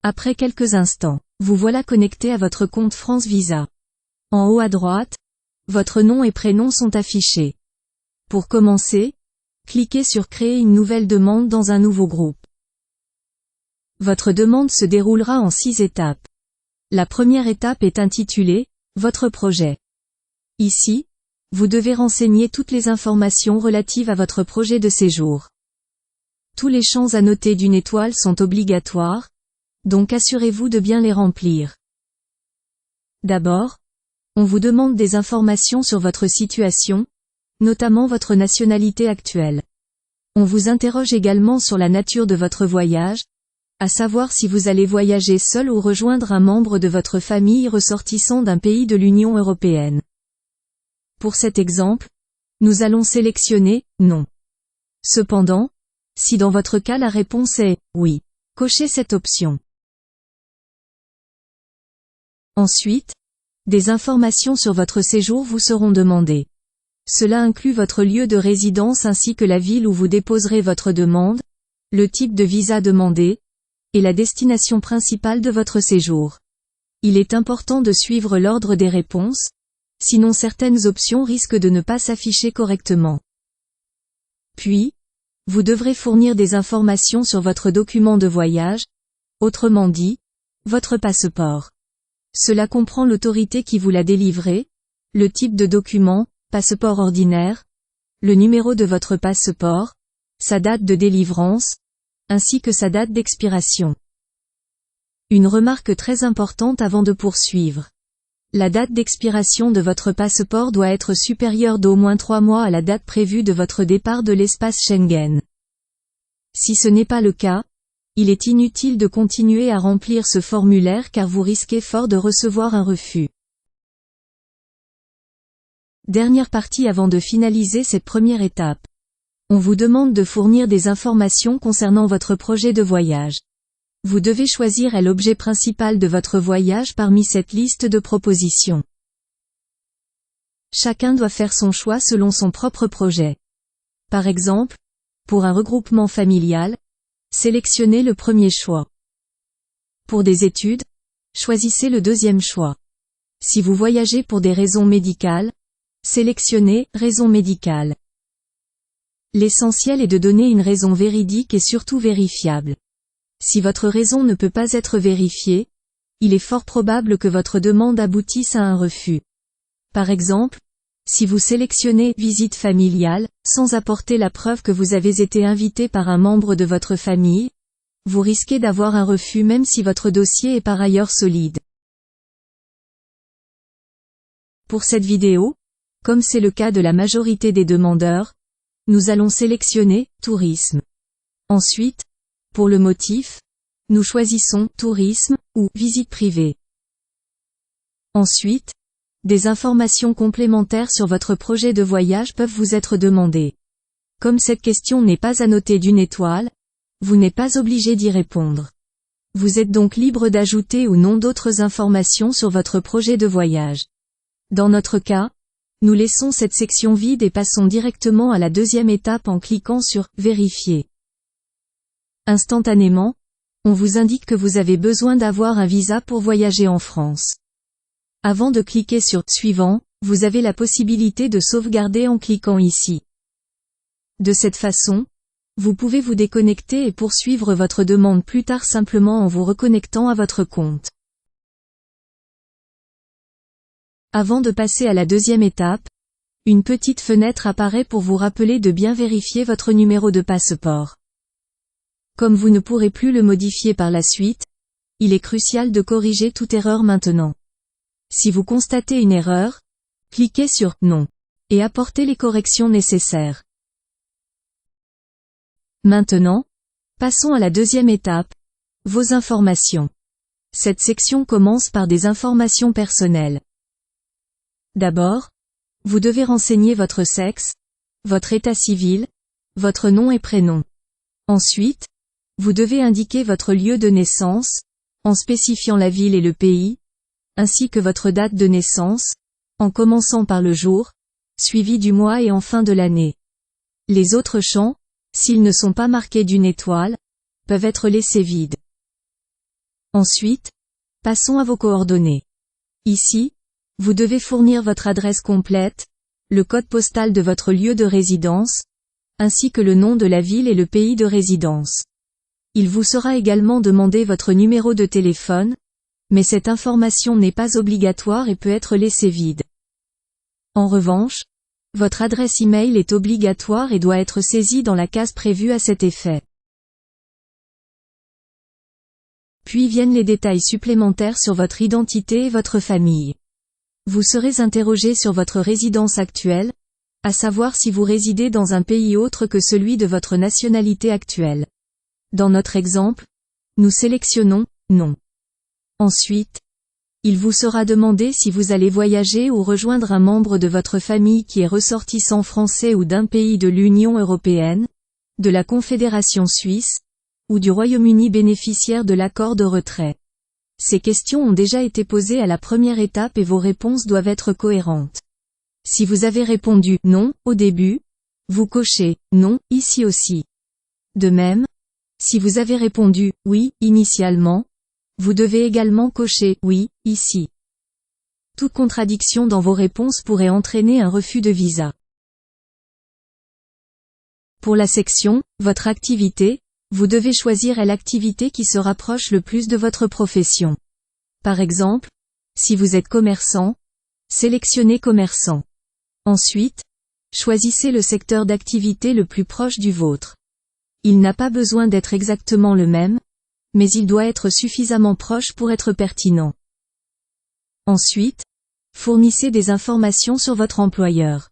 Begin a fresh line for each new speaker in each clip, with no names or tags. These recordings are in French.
Après quelques instants, vous voilà connecté à votre compte France Visa. En haut à droite, votre nom et prénom sont affichés. Pour commencer, cliquez sur Créer une nouvelle demande dans un nouveau groupe. Votre demande se déroulera en 6 étapes. La première étape est intitulée « Votre projet ». Ici, vous devez renseigner toutes les informations relatives à votre projet de séjour. Tous les champs annotés d'une étoile sont obligatoires, donc assurez-vous de bien les remplir. D'abord, on vous demande des informations sur votre situation, notamment votre nationalité actuelle. On vous interroge également sur la nature de votre voyage, à savoir si vous allez voyager seul ou rejoindre un membre de votre famille ressortissant d'un pays de l'Union européenne. Pour cet exemple, nous allons sélectionner « Non ». Cependant, si dans votre cas la réponse est « Oui », cochez cette option. Ensuite, des informations sur votre séjour vous seront demandées. Cela inclut votre lieu de résidence ainsi que la ville où vous déposerez votre demande, le type de visa demandé, et la destination principale de votre séjour. Il est important de suivre l'ordre des réponses, sinon certaines options risquent de ne pas s'afficher correctement. Puis, vous devrez fournir des informations sur votre document de voyage, autrement dit, votre passeport. Cela comprend l'autorité qui vous l'a délivré, le type de document, passeport ordinaire, le numéro de votre passeport, sa date de délivrance, ainsi que sa date d'expiration. Une remarque très importante avant de poursuivre. La date d'expiration de votre passeport doit être supérieure d'au moins 3 mois à la date prévue de votre départ de l'espace Schengen. Si ce n'est pas le cas, il est inutile de continuer à remplir ce formulaire car vous risquez fort de recevoir un refus. Dernière partie avant de finaliser cette première étape. On vous demande de fournir des informations concernant votre projet de voyage. Vous devez choisir l'objet principal de votre voyage parmi cette liste de propositions. Chacun doit faire son choix selon son propre projet. Par exemple, pour un regroupement familial, sélectionnez le premier choix. Pour des études, choisissez le deuxième choix. Si vous voyagez pour des raisons médicales, sélectionnez « Raison médicale ». L'essentiel est de donner une raison véridique et surtout vérifiable. Si votre raison ne peut pas être vérifiée, il est fort probable que votre demande aboutisse à un refus. Par exemple, si vous sélectionnez « Visite familiale » sans apporter la preuve que vous avez été invité par un membre de votre famille, vous risquez d'avoir un refus même si votre dossier est par ailleurs solide. Pour cette vidéo, comme c'est le cas de la majorité des demandeurs, nous allons sélectionner « Tourisme ». Ensuite, pour le motif, nous choisissons « Tourisme » ou « Visite privée ». Ensuite, des informations complémentaires sur votre projet de voyage peuvent vous être demandées. Comme cette question n'est pas annotée d'une étoile, vous n'êtes pas obligé d'y répondre. Vous êtes donc libre d'ajouter ou non d'autres informations sur votre projet de voyage. Dans notre cas, nous laissons cette section vide et passons directement à la deuxième étape en cliquant sur « Vérifier ». Instantanément, on vous indique que vous avez besoin d'avoir un visa pour voyager en France. Avant de cliquer sur « Suivant », vous avez la possibilité de sauvegarder en cliquant ici. De cette façon, vous pouvez vous déconnecter et poursuivre votre demande plus tard simplement en vous reconnectant à votre compte. Avant de passer à la deuxième étape, une petite fenêtre apparaît pour vous rappeler de bien vérifier votre numéro de passeport. Comme vous ne pourrez plus le modifier par la suite, il est crucial de corriger toute erreur maintenant. Si vous constatez une erreur, cliquez sur « Non » et apportez les corrections nécessaires. Maintenant, passons à la deuxième étape, vos informations. Cette section commence par des informations personnelles. D'abord, vous devez renseigner votre sexe, votre état civil, votre nom et prénom. Ensuite, vous devez indiquer votre lieu de naissance, en spécifiant la ville et le pays, ainsi que votre date de naissance, en commençant par le jour, suivi du mois et en fin de l'année. Les autres champs, s'ils ne sont pas marqués d'une étoile, peuvent être laissés vides. Ensuite, passons à vos coordonnées. Ici, vous devez fournir votre adresse complète, le code postal de votre lieu de résidence, ainsi que le nom de la ville et le pays de résidence. Il vous sera également demandé votre numéro de téléphone, mais cette information n'est pas obligatoire et peut être laissée vide. En revanche, votre adresse email est obligatoire et doit être saisie dans la case prévue à cet effet. Puis viennent les détails supplémentaires sur votre identité et votre famille. Vous serez interrogé sur votre résidence actuelle, à savoir si vous résidez dans un pays autre que celui de votre nationalité actuelle. Dans notre exemple, nous sélectionnons « Non ». Ensuite, il vous sera demandé si vous allez voyager ou rejoindre un membre de votre famille qui est ressortissant français ou d'un pays de l'Union européenne, de la Confédération suisse, ou du Royaume-Uni bénéficiaire de l'accord de retrait. Ces questions ont déjà été posées à la première étape et vos réponses doivent être cohérentes. Si vous avez répondu « Non » au début, vous cochez « Non » ici aussi. De même, si vous avez répondu « Oui » initialement, vous devez également cocher « Oui » ici. Toute contradiction dans vos réponses pourrait entraîner un refus de visa. Pour la section « Votre activité », vous devez choisir l'activité qui se rapproche le plus de votre profession. Par exemple, si vous êtes commerçant, sélectionnez commerçant. Ensuite, choisissez le secteur d'activité le plus proche du vôtre. Il n'a pas besoin d'être exactement le même, mais il doit être suffisamment proche pour être pertinent. Ensuite, fournissez des informations sur votre employeur.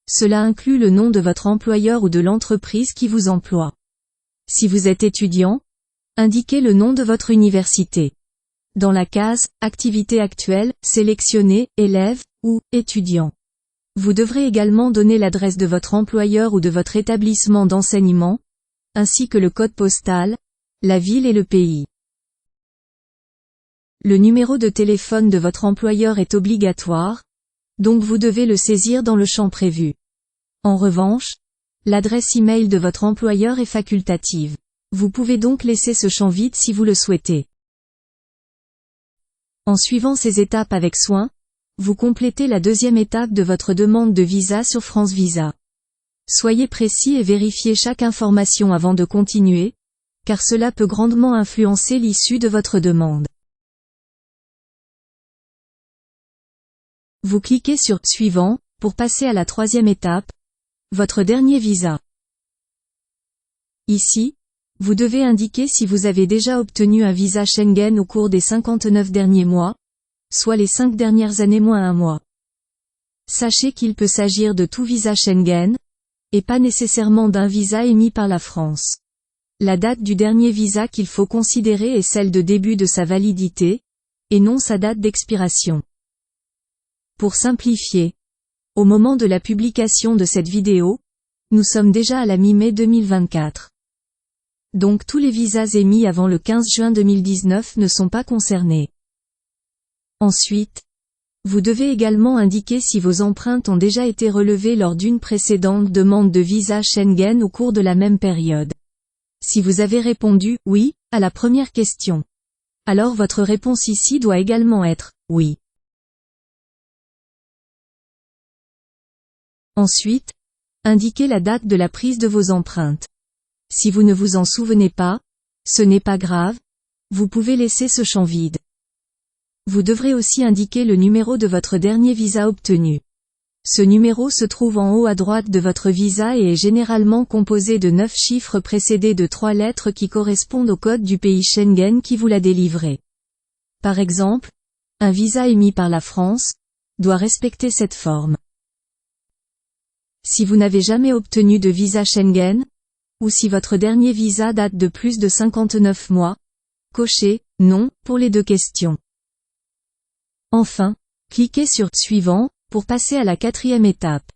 Cela inclut le nom de votre employeur ou de l'entreprise qui vous emploie. Si vous êtes étudiant, indiquez le nom de votre université. Dans la case « Activité actuelle », sélectionnez « Élève » ou « Étudiant ». Vous devrez également donner l'adresse de votre employeur ou de votre établissement d'enseignement, ainsi que le code postal, la ville et le pays. Le numéro de téléphone de votre employeur est obligatoire, donc vous devez le saisir dans le champ prévu. En revanche, l'adresse email de votre employeur est facultative. Vous pouvez donc laisser ce champ vide si vous le souhaitez. En suivant ces étapes avec soin, vous complétez la deuxième étape de votre demande de visa sur France Visa. Soyez précis et vérifiez chaque information avant de continuer, car cela peut grandement influencer l'issue de votre demande. Vous cliquez sur « Suivant » pour passer à la troisième étape, votre dernier visa. Ici, vous devez indiquer si vous avez déjà obtenu un visa Schengen au cours des 59 derniers mois, soit les 5 dernières années moins un mois. Sachez qu'il peut s'agir de tout visa Schengen, et pas nécessairement d'un visa émis par la France. La date du dernier visa qu'il faut considérer est celle de début de sa validité, et non sa date d'expiration. Pour simplifier, au moment de la publication de cette vidéo, nous sommes déjà à la mi-mai 2024. Donc tous les visas émis avant le 15 juin 2019 ne sont pas concernés. Ensuite, vous devez également indiquer si vos empreintes ont déjà été relevées lors d'une précédente demande de visa Schengen au cours de la même période. Si vous avez répondu « oui » à la première question, alors votre réponse ici doit également être « oui ». Ensuite, indiquez la date de la prise de vos empreintes. Si vous ne vous en souvenez pas, ce n'est pas grave, vous pouvez laisser ce champ vide. Vous devrez aussi indiquer le numéro de votre dernier visa obtenu. Ce numéro se trouve en haut à droite de votre visa et est généralement composé de 9 chiffres précédés de 3 lettres qui correspondent au code du pays Schengen qui vous l'a délivré. Par exemple, un visa émis par la France doit respecter cette forme. Si vous n'avez jamais obtenu de visa Schengen, ou si votre dernier visa date de plus de 59 mois, cochez « Non » pour les deux questions. Enfin, cliquez sur « Suivant » pour passer à la quatrième étape.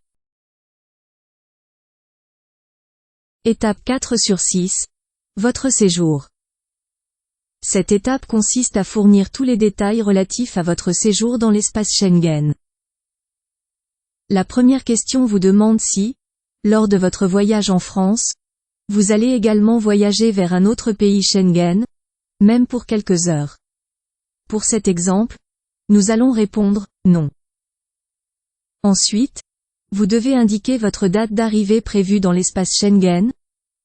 Étape 4 sur 6. Votre séjour. Cette étape consiste à fournir tous les détails relatifs à votre séjour dans l'espace Schengen. La première question vous demande si, lors de votre voyage en France, vous allez également voyager vers un autre pays Schengen, même pour quelques heures. Pour cet exemple, nous allons répondre « non ». Ensuite, vous devez indiquer votre date d'arrivée prévue dans l'espace Schengen,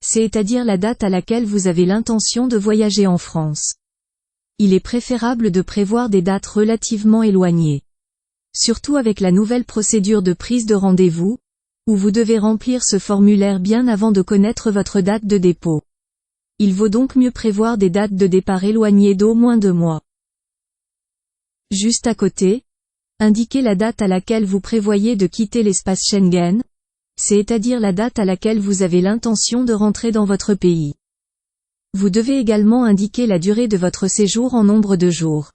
c'est-à-dire la date à laquelle vous avez l'intention de voyager en France. Il est préférable de prévoir des dates relativement éloignées. Surtout avec la nouvelle procédure de prise de rendez-vous, où vous devez remplir ce formulaire bien avant de connaître votre date de dépôt. Il vaut donc mieux prévoir des dates de départ éloignées d'au moins 2 mois. Juste à côté, indiquez la date à laquelle vous prévoyez de quitter l'espace Schengen, c'est-à-dire la date à laquelle vous avez l'intention de rentrer dans votre pays. Vous devez également indiquer la durée de votre séjour en nombre de jours.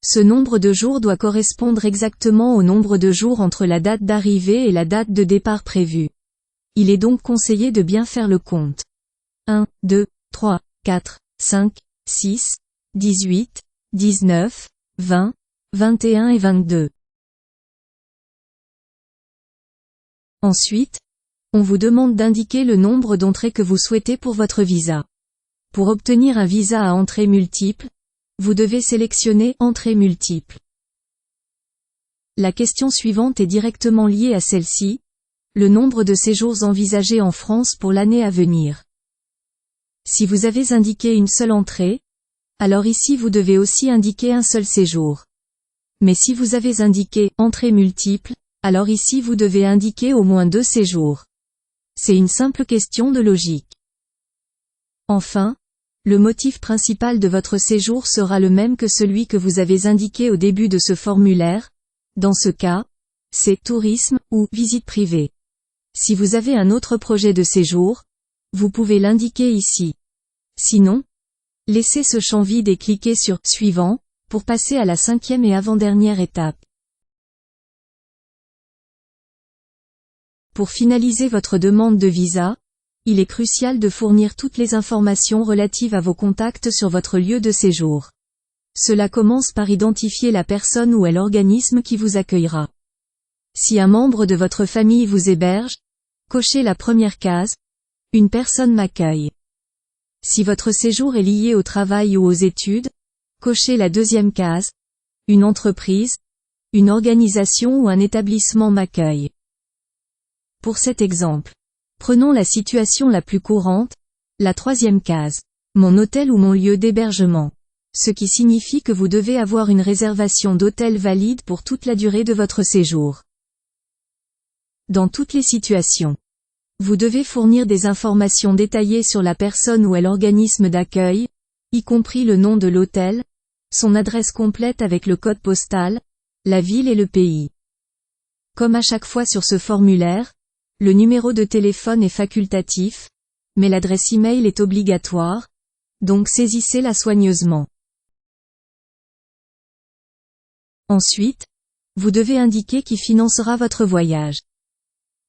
Ce nombre de jours doit correspondre exactement au nombre de jours entre la date d'arrivée et la date de départ prévue. Il est donc conseillé de bien faire le compte. 1, 2, 3, 4, 5, 6, 18, 19, 20, 21 et 22. Ensuite, on vous demande d'indiquer le nombre d'entrées que vous souhaitez pour votre visa. Pour obtenir un visa à entrée multiple, vous devez sélectionner Entrée multiple. La question suivante est directement liée à celle-ci, le nombre de séjours envisagés en France pour l'année à venir. Si vous avez indiqué une seule entrée, alors ici vous devez aussi indiquer un seul séjour. Mais si vous avez indiqué Entrée multiple, alors ici vous devez indiquer au moins 2 séjours. C'est une simple question de logique. Enfin, le motif principal de votre séjour sera le même que celui que vous avez indiqué au début de ce formulaire. Dans ce cas, c'est tourisme ou visite privée. Si vous avez un autre projet de séjour, vous pouvez l'indiquer ici. Sinon, laissez ce champ vide et cliquez sur Suivant pour passer à la 5e et avant-dernière étape. Pour finaliser votre demande de visa, il est crucial de fournir toutes les informations relatives à vos contacts sur votre lieu de séjour. Cela commence par identifier la personne ou l'organisme qui vous accueillera. Si un membre de votre famille vous héberge, cochez la première case, une personne m'accueille. Si votre séjour est lié au travail ou aux études, cochez la deuxième case, une entreprise, une organisation ou un établissement m'accueille. Pour cet exemple, prenons la situation la plus courante, la 3e case, mon hôtel ou mon lieu d'hébergement. Ce qui signifie que vous devez avoir une réservation d'hôtel valide pour toute la durée de votre séjour. Dans toutes les situations, vous devez fournir des informations détaillées sur la personne ou l'organisme d'accueil, y compris le nom de l'hôtel, son adresse complète avec le code postal, la ville et le pays. Comme à chaque fois sur ce formulaire, le numéro de téléphone est facultatif, mais l'adresse e-mail est obligatoire, donc saisissez-la soigneusement. Ensuite, vous devez indiquer qui financera votre voyage.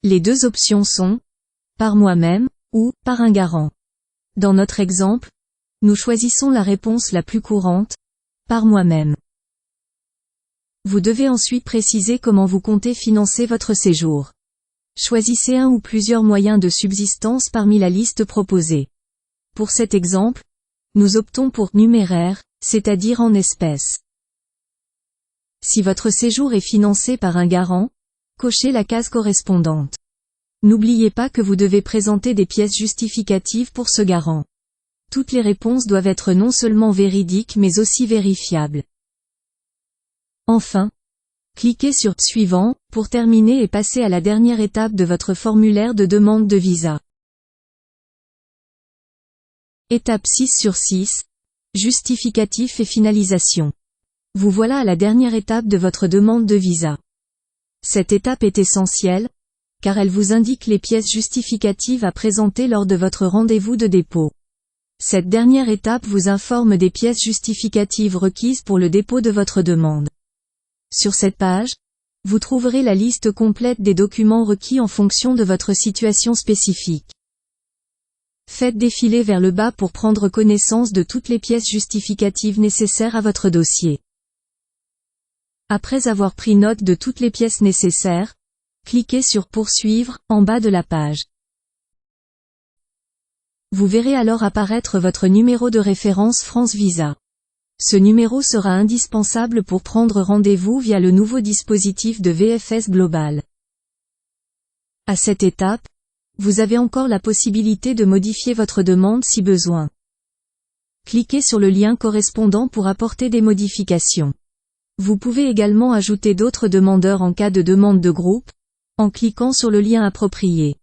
Les 2 options sont par moi-même ou par un garant. Dans notre exemple, nous choisissons la réponse la plus courante, par moi-même. Vous devez ensuite préciser comment vous comptez financer votre séjour. Choisissez un ou plusieurs moyens de subsistance parmi la liste proposée. Pour cet exemple, nous optons pour numéraire, c'est-à-dire en espèces. Si votre séjour est financé par un garant, cochez la case correspondante. N'oubliez pas que vous devez présenter des pièces justificatives pour ce garant. Toutes les réponses doivent être non seulement véridiques mais aussi vérifiables. Enfin, cliquez sur Suivant pour terminer et passer à la dernière étape de votre formulaire de demande de visa. Étape 6 sur 6. Justificatif et finalisation. Vous voilà à la dernière étape de votre demande de visa. Cette étape est essentielle, car elle vous indique les pièces justificatives à présenter lors de votre rendez-vous de dépôt. Cette dernière étape vous informe des pièces justificatives requises pour le dépôt de votre demande. Sur cette page, vous trouverez la liste complète des documents requis en fonction de votre situation spécifique. Faites défiler vers le bas pour prendre connaissance de toutes les pièces justificatives nécessaires à votre dossier. Après avoir pris note de toutes les pièces nécessaires, cliquez sur Poursuivre, en bas de la page. Vous verrez alors apparaître votre numéro de référence France Visa. Ce numéro sera indispensable pour prendre rendez-vous via le nouveau dispositif de VFS Global. À cette étape, vous avez encore la possibilité de modifier votre demande si besoin. Cliquez sur le lien correspondant pour apporter des modifications. Vous pouvez également ajouter d'autres demandeurs en cas de demande de groupe, en cliquant sur le lien approprié.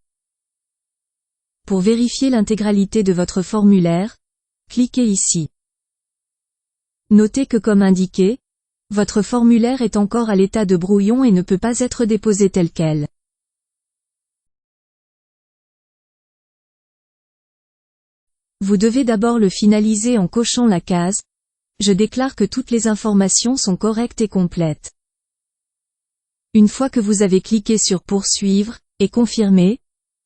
Pour vérifier l'intégralité de votre formulaire, cliquez ici. Notez que comme indiqué, votre formulaire est encore à l'état de brouillon et ne peut pas être déposé tel quel. Vous devez d'abord le finaliser en cochant la case « Je déclare que toutes les informations sont correctes et complètes ». Une fois que vous avez cliqué sur « Poursuivre » et « Confirmer »,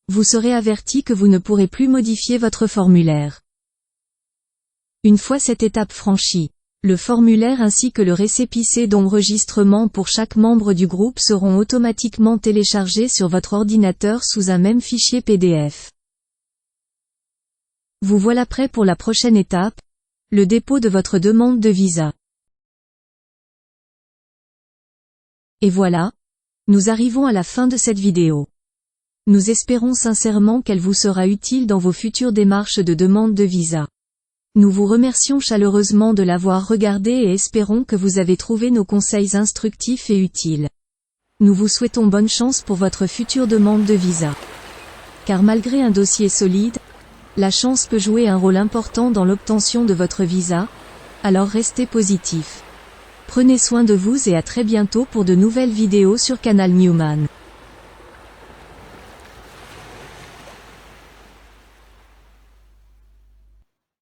vous serez averti que vous ne pourrez plus modifier votre formulaire. Une fois cette étape franchie, le formulaire ainsi que le récépissé d'enregistrement pour chaque membre du groupe seront automatiquement téléchargés sur votre ordinateur sous un même fichier PDF. Vous voilà prêt pour la prochaine étape, le dépôt de votre demande de visa. Et voilà, nous arrivons à la fin de cette vidéo. Nous espérons sincèrement qu'elle vous sera utile dans vos futures démarches de demande de visa. Nous vous remercions chaleureusement de l'avoir regardé et espérons que vous avez trouvé nos conseils instructifs et utiles. Nous vous souhaitons bonne chance pour votre future demande de visa. Car malgré un dossier solide, la chance peut jouer un rôle important dans l'obtention de votre visa, alors restez positif. Prenez soin de vous et à très bientôt pour de nouvelles vidéos sur Canal Newman.